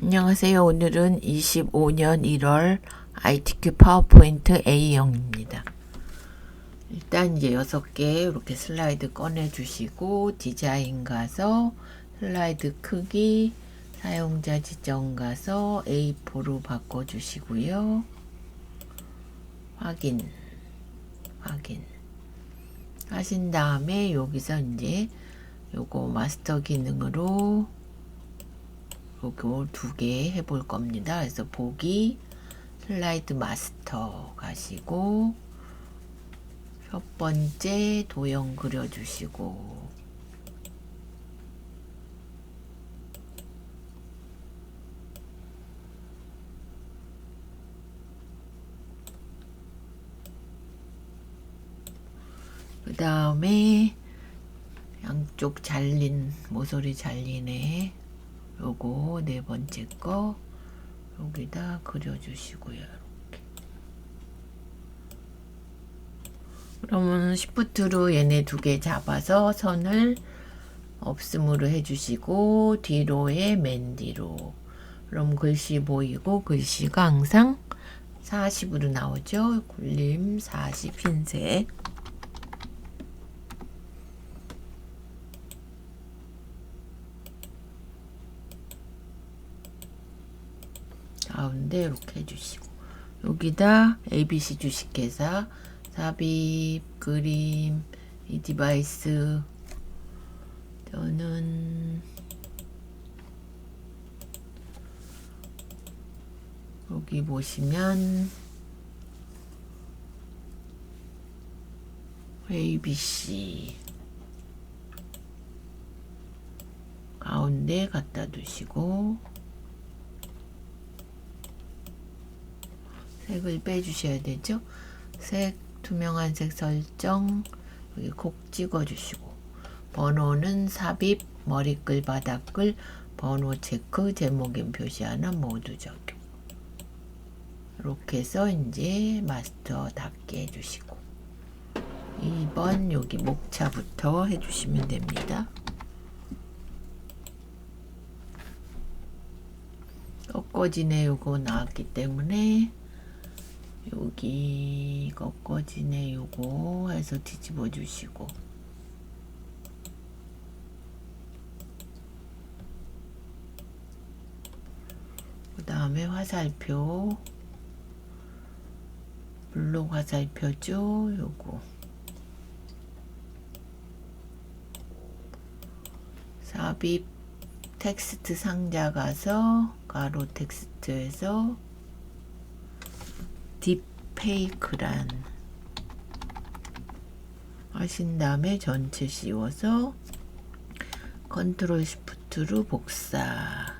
안녕하세요. 오늘은 25년 1월 ITQ 파워포인트 A형입니다. 일단 이제 6개 이렇게 슬라이드 꺼내 주시고 디자인 가서 슬라이드 크기 사용자 지정 가서 A4로 바꿔 주시고요. 확인 하신 다음에 여기서 이제 요거 마스터 기능으로 요거 2개 해볼 겁니다. 그래서 보기 슬라이드 마스터 가시고 첫 번째 도형 그려주시고 그 다음에 양쪽 잘린 모서리 잘리네. 요거 4번째 거 여기다 그려주시고요. 이렇게. 그러면 시프트로 얘네 2개 잡아서 선을 없음으로 해주시고 뒤로에 맨 뒤로. 그럼 글씨 보이고 글씨가 항상 40으로 나오죠. 굴림 40 흰색. 가운데 이렇게 해주시고 여기다 ABC 주식회사 삽입 그림 이 디바이스 저는 여기 보시면 ABC 가운데 갖다 두시고 색을 빼주셔야 되죠. 색 투명한 색 설정 여기 콕 찍어 주시고 번호는 삽입 머리글 바닥글 번호 체크 제목인 표시하는 모두 적용. 이렇게 해서 이제 마스터 닫게 해주시고 2번 여기 목차부터 해주시면 됩니다. 꺾어지네 요거 나왔기 때문에 여기 꺾어지네 요거 해서 뒤집어 주시고 그 다음에 화살표 블록 화살표죠. 요거 삽입 텍스트 상자 가서 가로 텍스트에서 딥페이크란 하신 다음에 전체 씌워서 컨트롤 시프트로 복사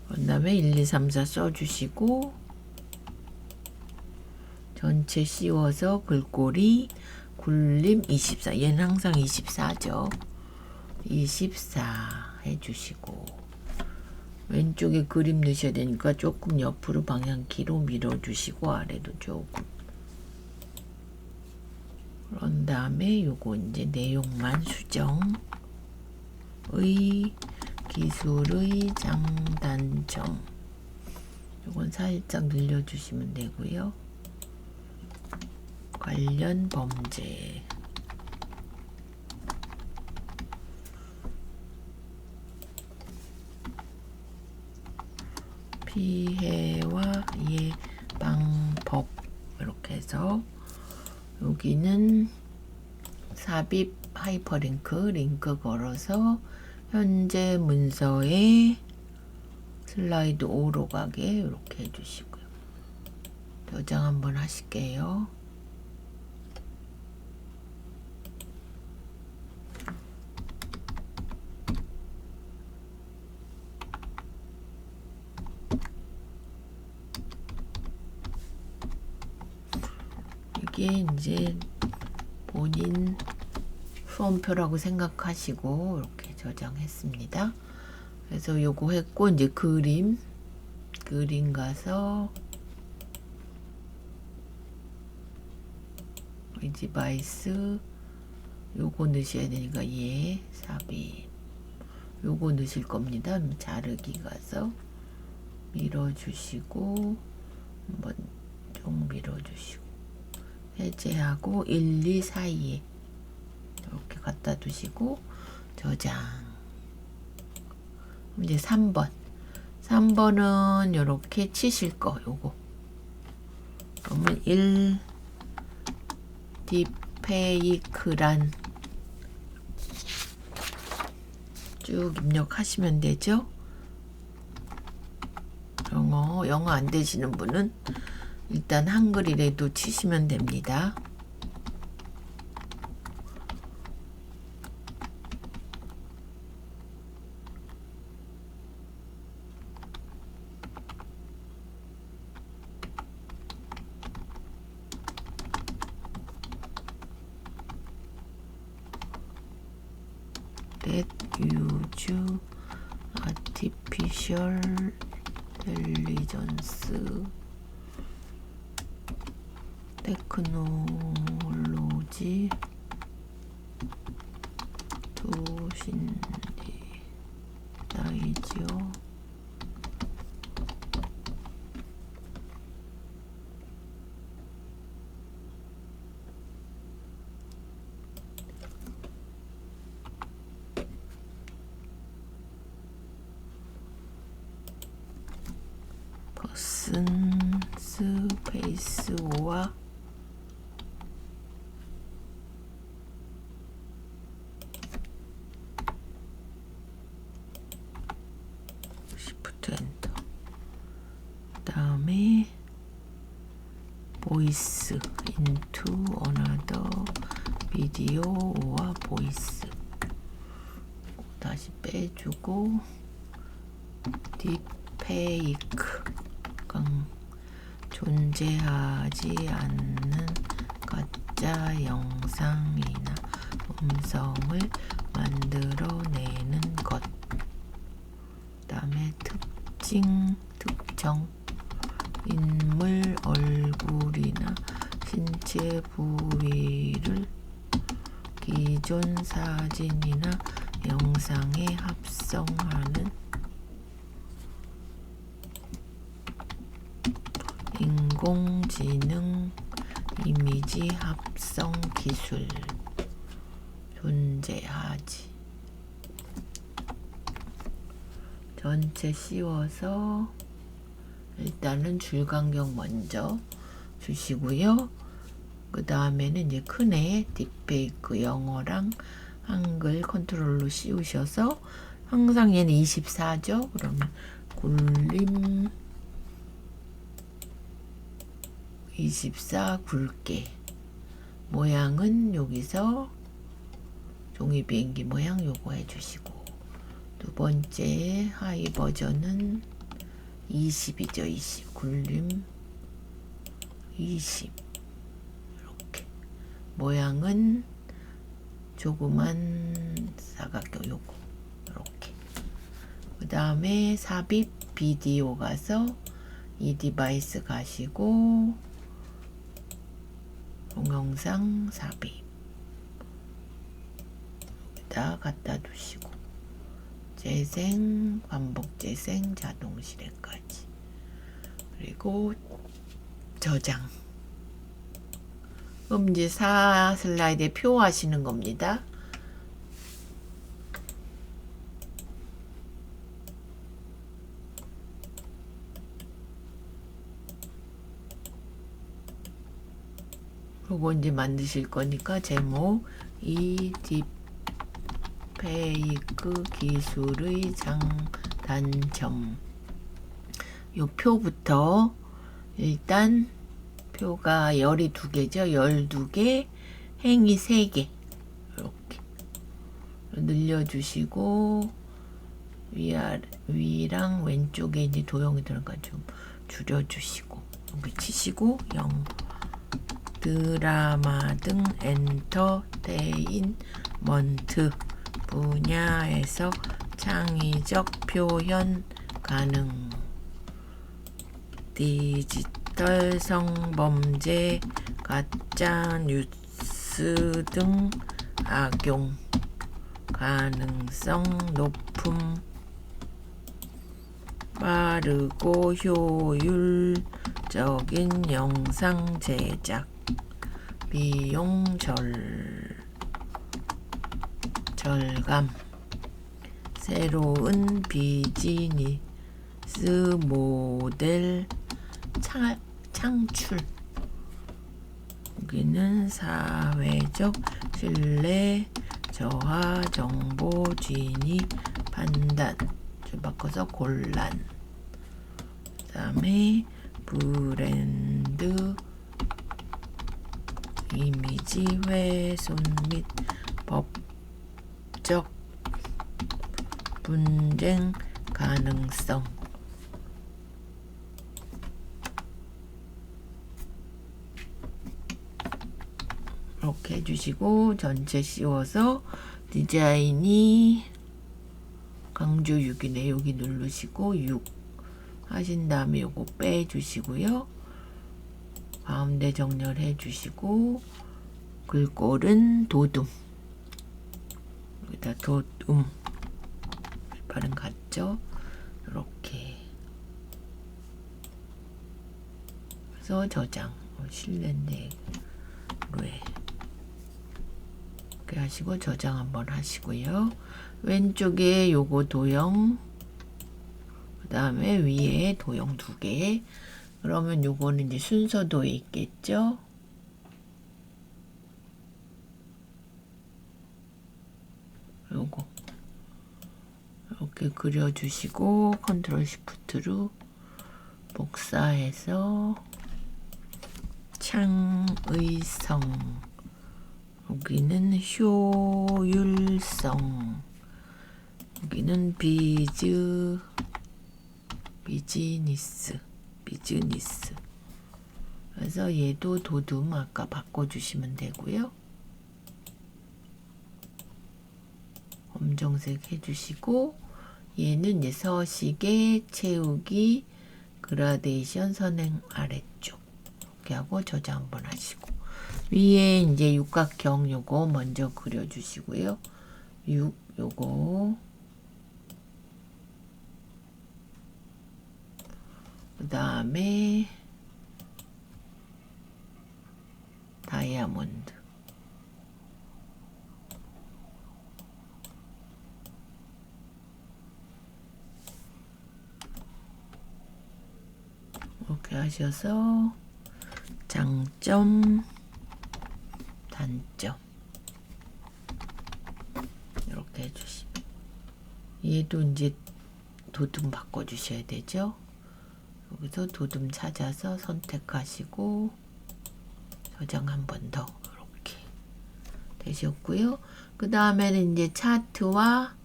그 다음에 1, 2, 3, 4 써주시고 전체 씌워서 글꼴이 굴림 24 얘는 항상 24죠. 24 해주시고 왼쪽에 그림 넣으셔야 되니까 조금 옆으로 방향키로 밀어주시고 아래도 조금 그런 다음에 요거 이제 내용만 수정 의 기술의 장단점 요건 살짝 늘려주시면 되고요. 관련 범죄 피해와 예방법 이렇게 해서 여기는 삽입 하이퍼링크 링크 걸어서 현재 문서에 슬라이드 5로 가게 이렇게 해주시고요. 저장 한번 하실게요. 이게 이제 본인 수험표라고 생각하시고 이렇게 저장했습니다. 그래서 요거 했고 이제 그림 가서 이 디바이스 요거 넣으셔야 되니까 삽입 요거 넣으실 겁니다. 자르기 가서 밀어주시고 한번 좀 밀어주시고 해제하고 1, 2 사이에 이렇게 갖다 두시고 저장. 이제 3번은 요렇게 치실 거 요거. 그러면 1 딥페이크란 쭉 입력하시면 되죠. 영어 안 되시는 분은 일단 한글이라도 치시면 됩니다. Let use artificial intelligence technology to synthesize person 스페이스와 Shift 엔터. 그다음에 voice into another video와 voice 다시 빼주고 딥페이크 존재하지 않는 가짜 영상이나 음성을 만들어내는 것. 그다음에 특정 인물 얼굴이나 신체 부위를 기존 사진이나 영상에 합성하는 인공지능 이미지 합성 기술 존재하지. 전체 씌워서 일단은 줄 간격 먼저 주시고요. 그 다음에는 이제 큰애 딥페이크 영어랑 한글 컨트롤로 씌우셔서 항상 얘는 24죠. 그러면 굴림 24 굵게 모양은 여기서 종이 비행기 모양 요거 해주시고 두 번째 하이 버전은 20이죠. 20 굴림 20 이렇게 모양은 조그만 사각형 요거 이렇게. 그 다음에 삽입 비디오 가서 이 디바이스 가시고 동영상 삽입 여기다 갖다 두시고 재생 반복 재생 자동 실행까지 그리고 저장. 그럼 이제 4 슬라이드에 표 하시는 겁니다. 요거 이제 만드실 거니까 제목 이 딥페이크 기술의 장단점. 요 표부터 일단 표가 12개죠. 12개 행이 3개 이렇게 늘려주시고 위랑 왼쪽에 이제 도형이 들어가 좀 줄여주시고 여기 치시고 0 드라마 등 엔터테인먼트 분야에서 창의적 표현 가능. 디지털 성범죄, 가짜 뉴스 등 악용 가능성 높음 빠르고 효율적인 영상 제작 비용 절감 새로운 비즈니스 모델 창출 여기는 사회적 신뢰 저하 정보 진입 판단 좀 바꿔서 곤란 그 다음에 브랜드 이미지 훼손 및 법적 분쟁 가능성 이렇게 해주시고 전체 씌워서 디자인이 강조 6이네. 여기 누르시고 6 하신 다음에 요거 빼주시고요. 가운데 정렬해 주시고 글꼴은 도둠 여기다 도둠 발음 같죠? 이렇게 그래서 저장 실내인데 왜 이렇게 하시고 저장 한번 하시고요. 왼쪽에 요거 도형 그 다음에 위에 도형 2개 그러면 요거는 이제 순서도에 있겠죠. 요거 이렇게 그려주시고 컨트롤 시프트로 복사해서 창의성 여기는 효율성 여기는 비즈니스 그래서 얘도 도둠 아까 바꿔주시면 되고요. 검정색 해주시고 얘는 이제 서식에 채우기 그라데이션 선행 아래쪽 이렇게 하고 저장 한번 하시고 위에 이제 육각형 요거 먼저 그려주시고요. 요거 그 다음에 다이아몬드 이렇게 하셔서 장점 단점 이렇게 해주시면 얘도 이제 도둠 바꿔주셔야 되죠. 여기서 도둠 찾아서 선택하시고 저장 한 번 더 이렇게 되셨고요. 그 다음에는 이제 차트와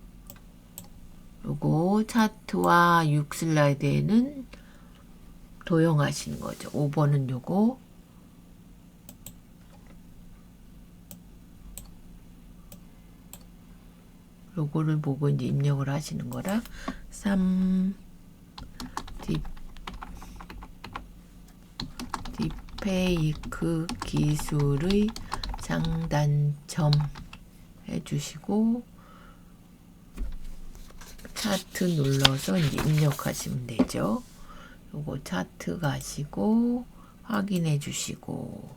요거 차트와 6 슬라이드에는 도형하시는 거죠. 5번은 요거 요거를 보고 이제 입력을 하시는 거라 3 딥페이크 기술의 장단점 해주시고 차트 눌러서 이제 입력하시면 되죠. 요거 차트 가시고 확인해 주시고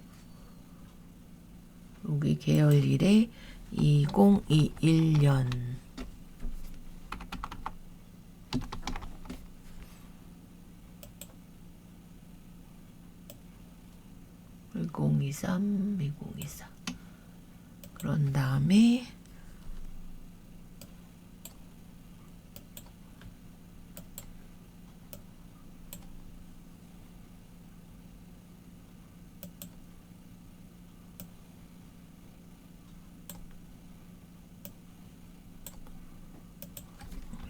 여기 계열일에 2021년 2024 그런 다음에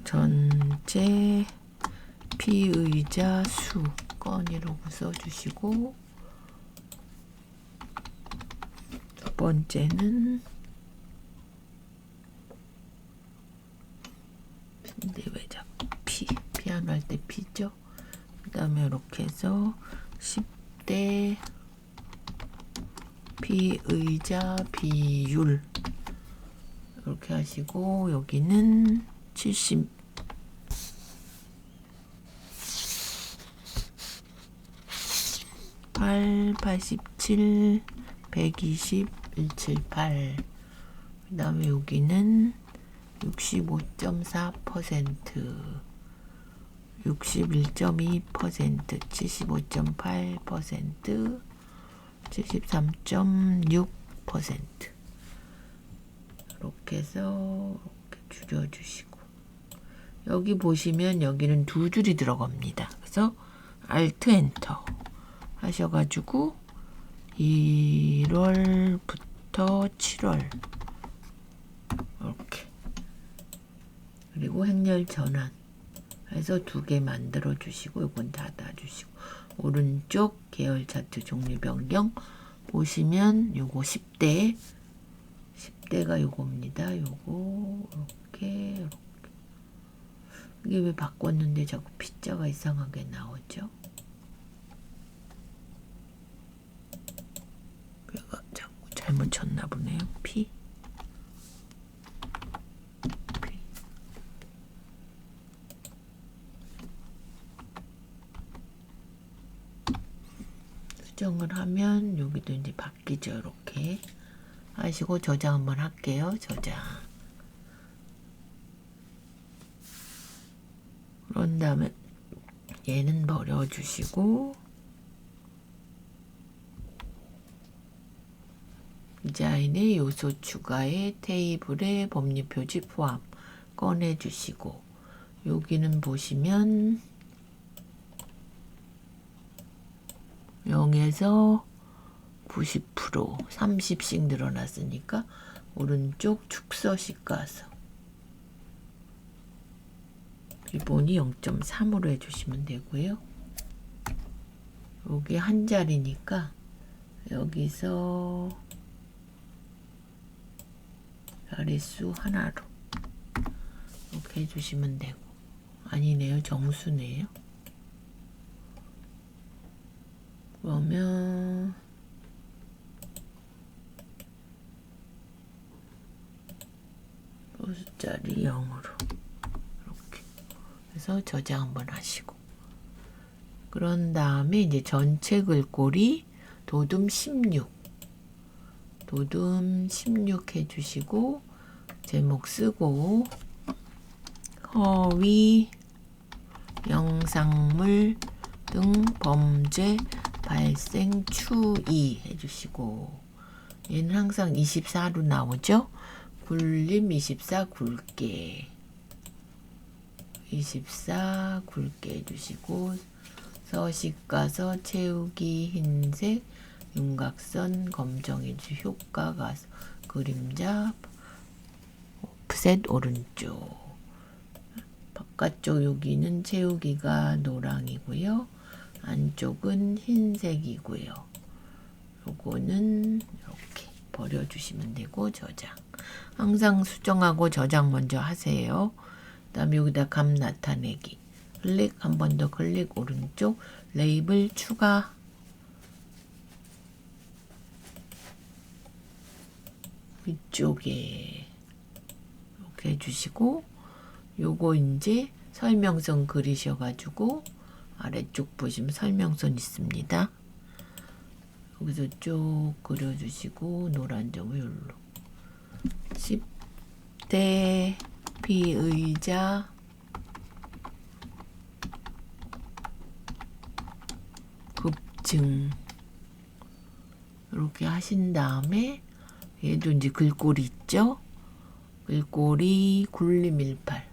전체 피의자 수 건이라고 써주시고 두 번째는 근데 왜 자꾸 피아노 할 때 피죠? 그 다음에 이렇게 해서 10대 피의자 비율 그렇게 하시고 여기는 70 8, 87, 120, 178. 그 다음에 여기는 65.4%, 61.2%, 75.8%, 73.6%. 이렇게 해서 이렇게 줄여주시고, 여기 보시면 여기는 두 줄이 들어갑니다. 그래서 Alt 엔터 하셔가지고 1월부터 7월 이렇게, 그리고 행렬 전환 해서 두 개 만들어 주시고 이건 닫아 주시고, 오른쪽 계열 차트 종류 변경 보시면 요거 10대가 요겁니다. 요거 이렇게 이게 왜 바꿨는데 자꾸 P자가 이상하게 나오죠? 내가 자꾸 잘못 쳤나 보네요. P. 수정을 하면 여기도 이제 바뀌죠. 이렇게 하시고 저장 한번 할게요. 저장. 그런 다음에 얘는 버려주시고, 디자인의 요소 추가에 테이블의 법리 표지 포함 꺼내주시고, 여기는 보시면 0에서 90% 30씩 늘어났으니까 오른쪽 축서식 가서 기본이 0.3으로 해주시면 되고요. 여기 한 자리니까 여기서 자릿수 하나로 이렇게 해주시면 되고, 아니네요. 정수네요. 그러면 숫자리 0으로 이렇게 해서 저장 한번 하시고, 그런 다음에 이제 전체 글꼴이 도둠 16 해주시고, 제목 쓰고, 허위 영상물 등 범죄 발생 추이 해주시고, 얘는 항상 24로 나오죠. 굴림 24 굵게 24 굵게 해주시고, 서식 가서 채우기 흰색 윤곽선 검정해주 효과 가서 그림자 오프셋 오른쪽, 바깥쪽 여기는 채우기가 노랑이고요. 안쪽은 흰색이고요. 요거는 이렇게 버려주시면 되고, 저장. 항상 수정하고 저장 먼저 하세요. 그 다음에 여기다 감 나타내기. 클릭, 한 번 더 클릭, 오른쪽 레이블 추가. 위쪽에 이렇게 해주시고, 요거 이제 설명선 그리셔가지고 아래쪽 보시면 설명선 있습니다. 여기서 쭉 그려주시고, 노란 점을 여기로 10대 피의자 급증 이렇게 하신 다음에, 얘도 이제 글꼴이 있죠. 글꼴이 굴림 18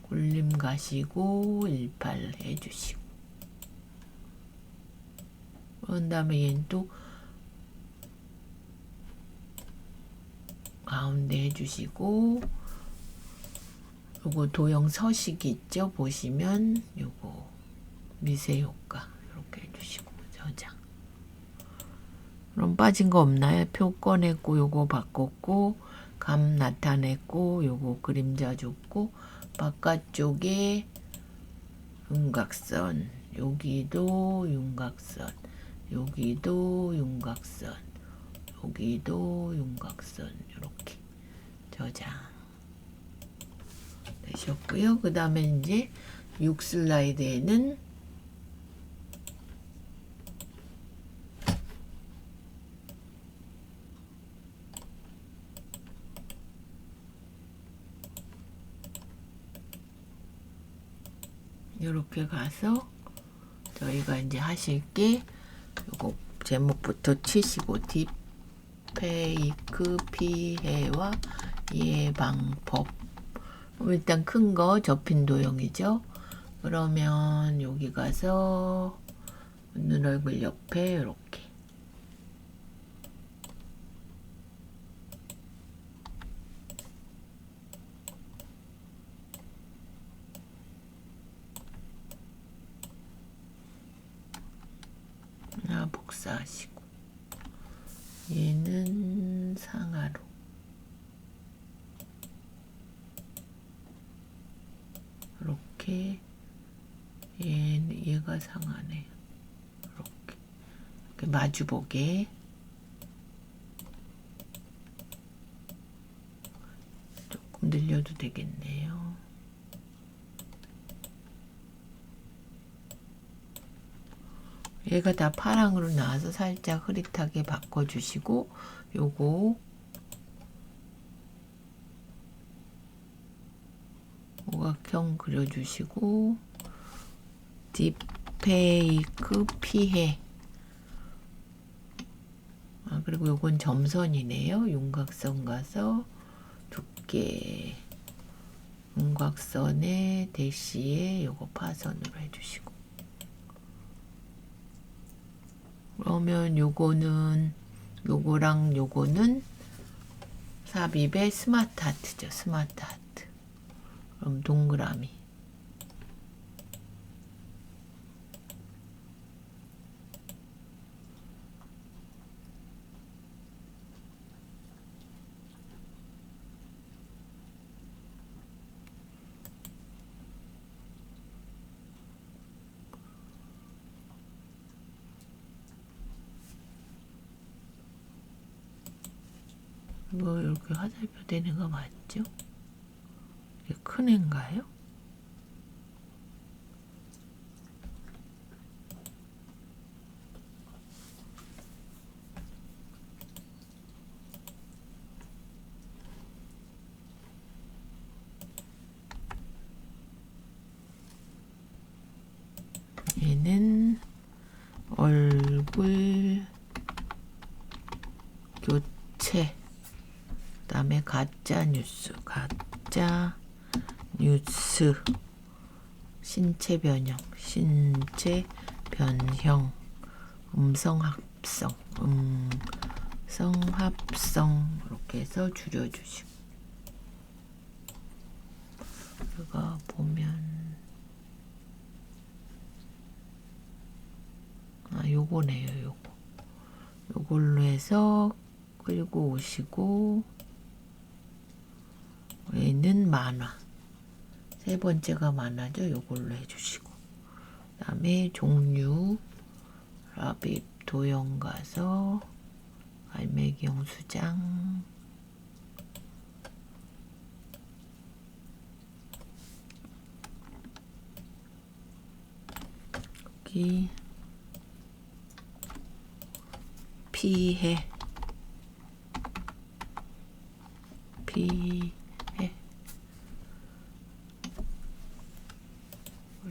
굴림 가시고 18 해주시고, 그런 다음에 얘는 또 가운데 해주시고, 요거 도형 서식 있죠. 보시면 요거 미세 효과 이렇게 해주시고 저장. 그럼 빠진 거 없나요? 표 꺼냈고 요거 바꿨고, 감 나타냈고, 요거 그림자 줬고, 바깥쪽에 윤곽선, 여기도 윤곽선, 여기도 윤곽선, 여기도 윤곽선, 이렇게 저장 되셨고요. 그 다음에 이제 6슬라이드에는 이렇게 가서 저희가 이제 하실 게 요거 제목부터 치시고 딥페이크 피해와 예방법. 일단 큰 거 접힌 도형이죠. 그러면 여기 가서 눈 얼굴 옆에 이렇게 하나 복사하시고 얘는 상하로 이렇게 얘가 상하네요. 이렇게 마주보게 조금 늘려도 되겠네요. 얘가 다 파랑으로 나와서 살짝 흐릿하게 바꿔주시고 요거 오각형 그려주시고 딥페이크 피해 그리고 요건 점선이네요. 윤곽선 가서 두께 윤곽선에 대시에 요거 파선으로 해주시고 그러면 요거는 요거랑 요거는 삽입의 스마트 하트죠. 스마트 하트. 그럼 동그라미. 뭐 이렇게 화살표 되는 거 맞죠? 이게 큰 애인가요? 얘는 얼굴 교체 그 다음에 가짜 뉴스 신체 변형 음성 합성 이렇게 해서 줄여주시고 우리가 보면 요거네요. 요걸로 해서 끌고 오시고 얘는 만화 세 번째가 만화죠. 요걸로 해주시고 그 다음에 종류 삽입 도형 가서 알매기형 수장 여기 피해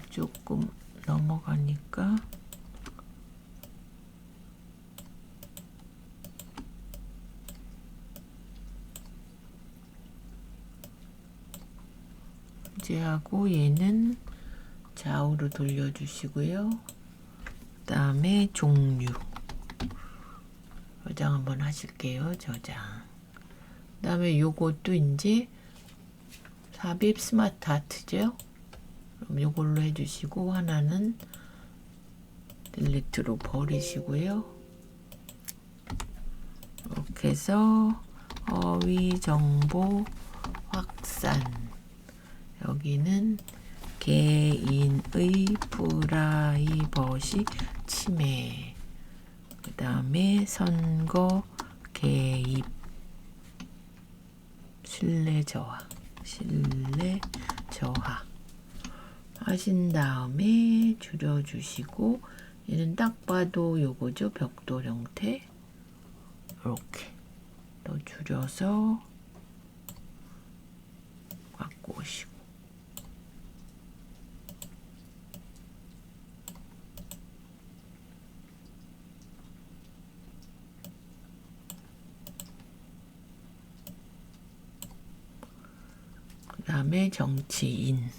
조금 넘어가니까 이제 하고 얘는 좌우로 돌려주시고요. 그 다음에 종류 저장 한번 하실게요. 저장. 그 다음에 요것도 이제 삽입 스마트 하트죠. 그럼 요걸로 해주시고 하나는 딜리트로 버리시고요. 이렇게 해서 어휘 정보 확산 여기는 개인의 프라이버시 침해 그 다음에 선거 개입 실내 저하 하신 다음에 줄여주시고, 얘는 딱 봐도 요거죠. 벽돌 형태. 이렇게 더 줄여서 갖고 오시고, 그 다음에 정치인,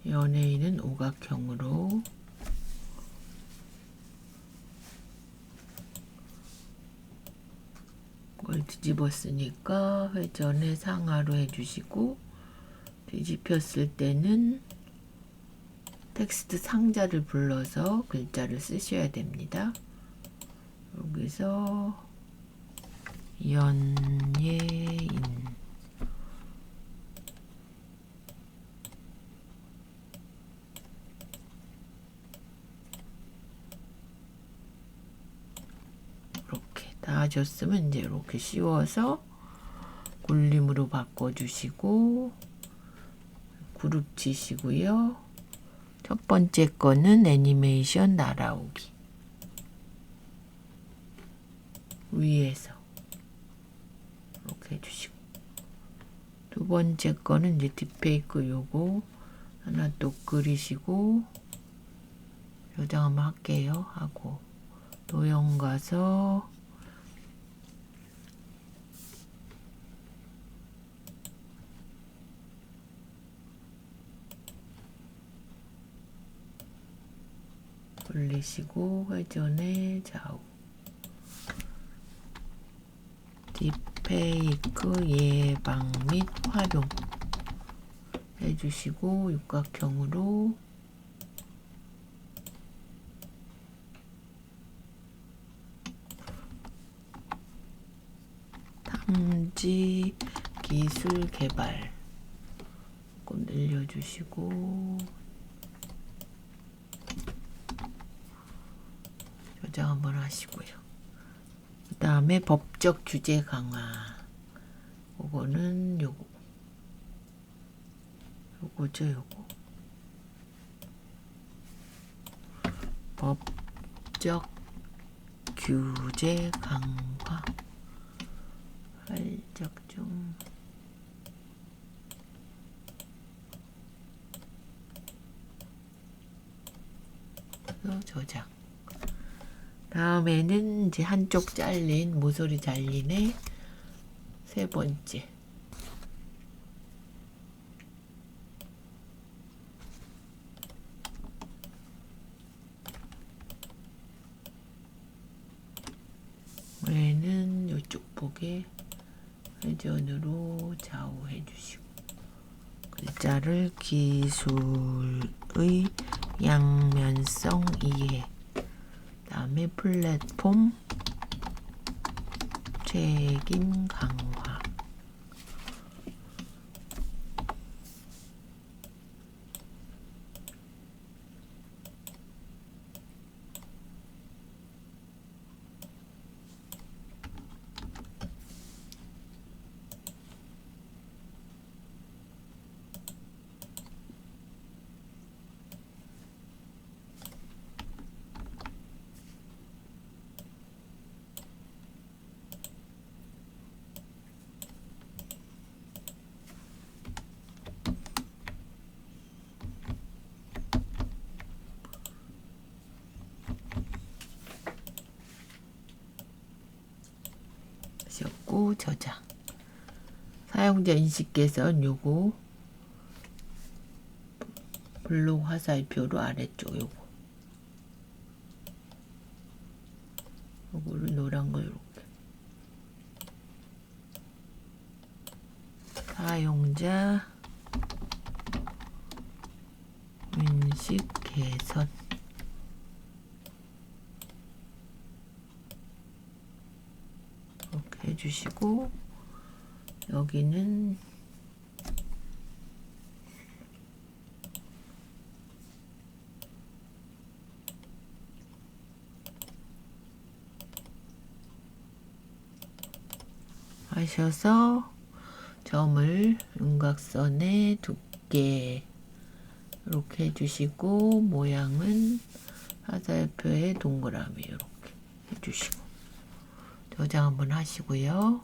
연예인은 오각형으로, 이걸 뒤집었으니까 회전을 상하로 해주시고, 뒤집혔을 때는 텍스트 상자를 불러서 글자를 쓰셔야 됩니다. 여기서 연예인, 이렇게 다 하셨으면 이제 이렇게 씌워서 굴림으로 바꿔주시고, 그룹 치시고요. 첫 번째 거는 애니메이션 날아오기, 위에서 이렇게 해주시고, 두 번째 거는 이제 딥페이크 요거 하나 또 그리시고, 요장 한번 할게요. 하고 도형 가서 돌리시고, 회전의 좌우, 딥페이크 예방 및 활용 해주시고, 육각형으로 탐지 기술 개발 조금 늘려주시고, 조정 한번 하시고요. 그 다음에 법적 규제 강화, 요거는 요거죠. 요거 법적 규제 강화, 살짝 좀 저장. 다음에는 이제 한쪽 잘린, 모서리 잘리네. 세 번째, 얘는 이쪽 보게 회전으로 좌우 해주시고, 글자를 기술의 양면성 이해, 다음에 플랫폼 책임 강화, 하셨고, 저장. 사용자 인식 개선 요거 블록 화살표로 아래쪽 요거를 노란 거 이렇게, 사용자 인식 개선, 이렇게 해주시고 여기는 하셔서 점을 윤곽선에 두께 이렇게 해주시고 모양은 화살표에 동그라미 이렇게 해주시고 저장 한번 하시고요.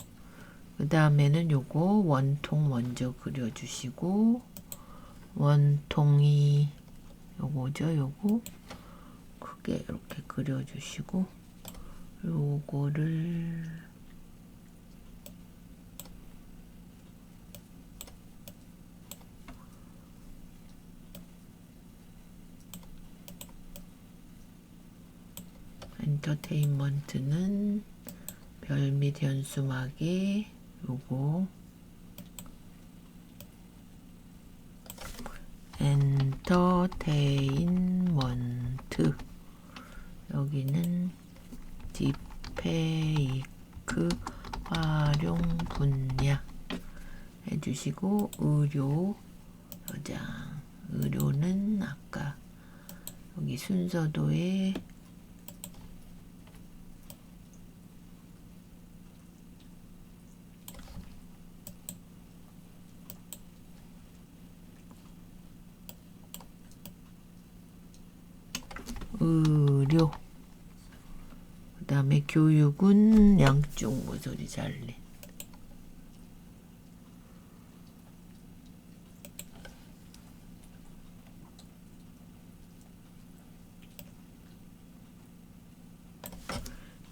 그 다음에는 요거 원통 먼저 그려주시고 원통이 요거죠. 요거 크게 이렇게 그려주시고 요거를 엔터테인먼트는 별빛 현수막에 요거 엔터테인먼트 여기는 딥페이크 활용 분야 해주시고 의료 저장 의료는 아까 여기 순서도에 의료 그 다음에 교육은 양쪽 모서리 잘린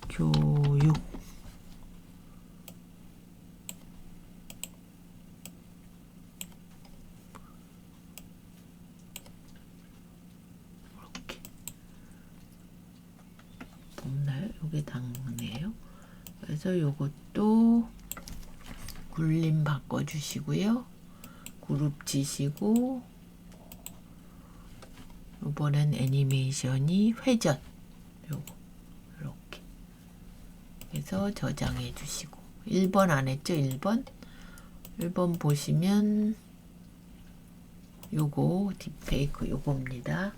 교육 이렇게 없나요? 요게 당네요. 그래서 요것도 굴림 바꿔주시고요. 그룹 지시고 이번엔 애니메이션이 회전 요거 이렇게 해서 저장해 주시고 1번 안 했죠? 1번 보시면 요거 딥페이크 요겁니다.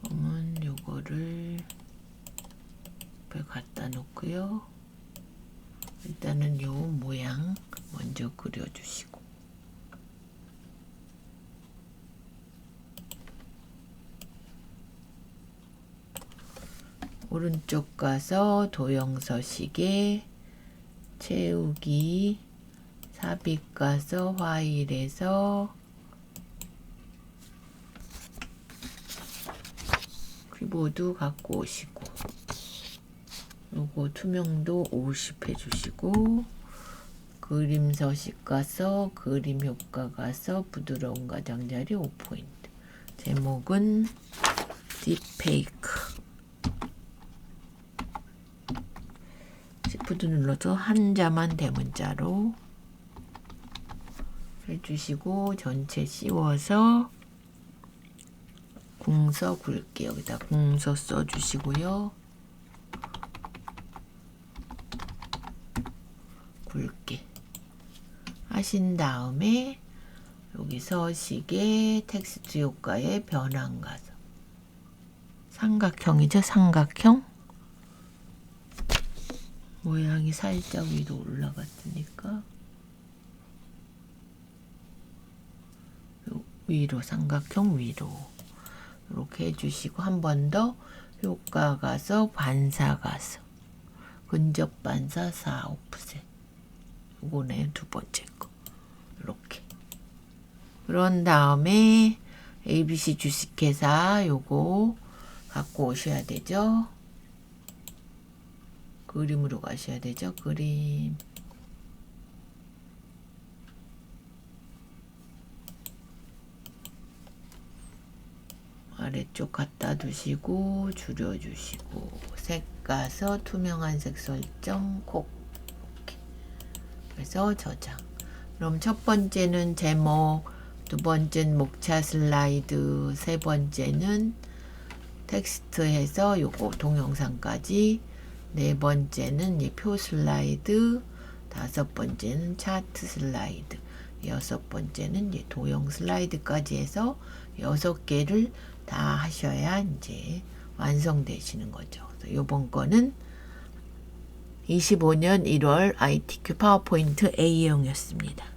그러면 요거를 옆에 갖다 놓고요. 일단은 요 모양 먼저 그려주시고 오른쪽 가서 도형 서식에 채우기 삽입 가서 파일에서 키보드 갖고 오시고 요거 투명도 50 해주시고 그림 서식 가서 그림 효과 가서 부드러운 가장자리 5포인트 제목은 딥페이크 시프트 눌러서 한자만 대문자로 해주시고 전체 씌워서 궁서 굵게 여기다 궁서 써주시고요. 굵게 하신 다음에 여기 서식에 텍스트 효과에 변환 가서 삼각형이죠. 삼각형 모양이 살짝 위로 올라갔으니까 위로 삼각형 위로 이렇게 해주시고 한 번 더 효과 가서 반사 가서 근접 반사 4 오프셋 요거네 두 번째 거 이렇게 그런 다음에 ABC 주식회사 요거 갖고 오셔야 되죠. 그림으로 가셔야 되죠. 그림 아래쪽 갖다 두시고 줄여주시고 색 가서 투명한 색 설정 콕 이렇게 그래서 저장. 그럼 첫 번째는 제목 두 번째는 목차 슬라이드, 세 번째는 텍스트 해서 요거 동영상까지, 네 번째는 이 표 슬라이드, 다섯 번째는 차트 슬라이드, 여섯 번째는 이제 도형 슬라이드까지 해서 6개를 다 하셔야 이제 완성되시는 거죠. 요번 거는 25년 1월 ITQ 파워포인트 A형이었습니다.